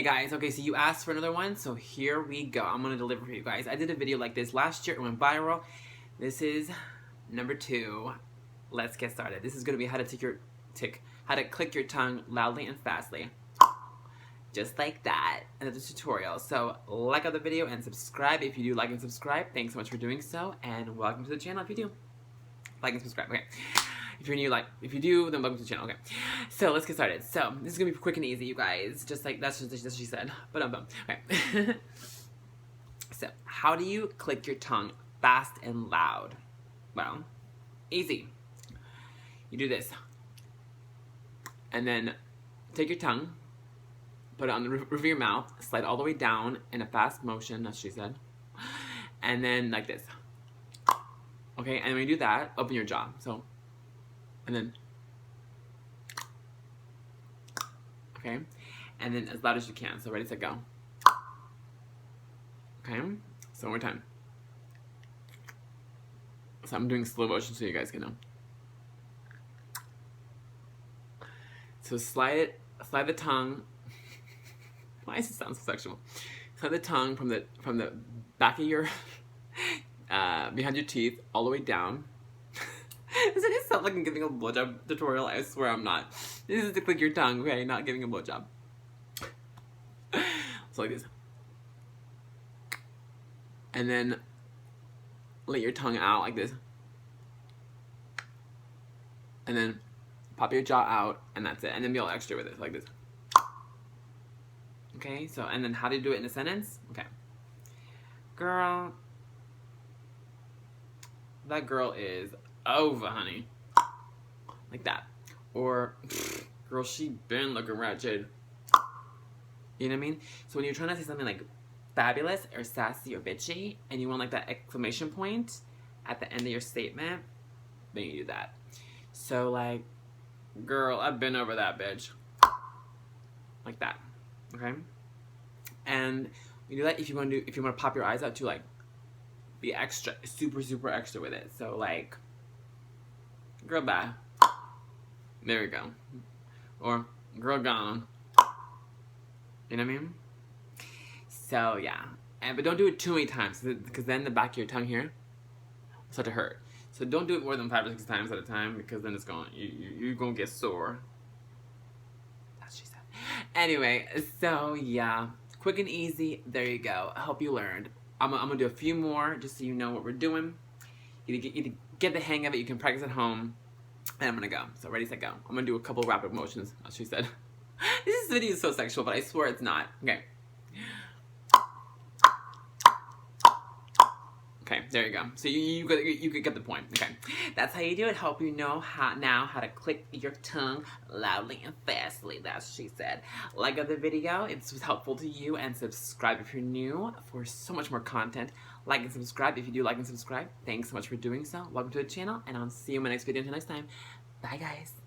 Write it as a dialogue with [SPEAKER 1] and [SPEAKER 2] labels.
[SPEAKER 1] guys, okay, so you asked for another one, so here we go. I'm gonna deliver for you guys. I did a video like this last year, it went viral. This is number 2. Let's get started. This is gonna be how to click your tongue loudly and fastly. Just like that. Another tutorial. So like the video and subscribe if you do like and subscribe. Thanks so much for doing so, and welcome to the channel if you do. Like and subscribe, okay. If you're new, if you do, then welcome to the channel, okay. So let's get started. So this is gonna be quick and easy, you guys. Just like that's what she said. But okay. So how do you click your tongue fast and loud? Well, easy. You do this, and then take your tongue, put it on the roof of your mouth, slide all the way down in a fast motion, as she said, and then like this. Okay, and when you do that, open your jaw. So, and then, okay, and then as loud as you can. So ready, set, go. Okay, so one more time. So I'm doing slow motion so you guys can know. So slide the tongue. Why does it sound so sexual? Slide the tongue from the back of your behind your teeth all the way down. Doesn't it sound like I'm giving a blowjob tutorial? I swear I'm not. This is to click your tongue, okay? Not giving a blowjob. So like this. And then let your tongue out like this. And then pop your jaw out, and that's it. And then be all extra with it, like this. Okay, so, and then how do you do it in a sentence? Okay. Girl, that girl is over, honey. Like that. Or, girl, she been looking ratchet. You know what I mean? So when you're trying to say something like fabulous or sassy or bitchy, and you want like that exclamation point at the end of your statement, then you do that. So like, girl, I've been over that bitch. Like that. Okay? And you do that if you want to pop your eyes out too, like be extra, super extra with it. So like, girl, bye. There we go. Or girl, gone. You know what I mean? So yeah, but don't do it too many times, because then the back of your tongue here will start to hurt. So don't do it more than 5 or 6 times at a time, because then it's going you're gonna get sore. That's what she said. Anyway, so yeah, quick and easy. There you go. I hope you learned. I'm gonna do a few more just so you know what we're doing. You get the hang of it. You can practice at home, and I'm gonna go. So ready, set, go. I'm gonna do a couple rapid motions, as she said. This video is so sexual, but I swear it's not. Okay. Okay, there you go. So you could get the point. Okay, that's how you do it. Hope you know how to click your tongue loudly and fastly. That's what she said. Like the video, it's helpful to you, and subscribe if you're new for so much more content. Like and subscribe if you do like and subscribe. Thanks so much for doing so. Welcome to the channel, and I'll see you in my next video. Until next time, bye guys.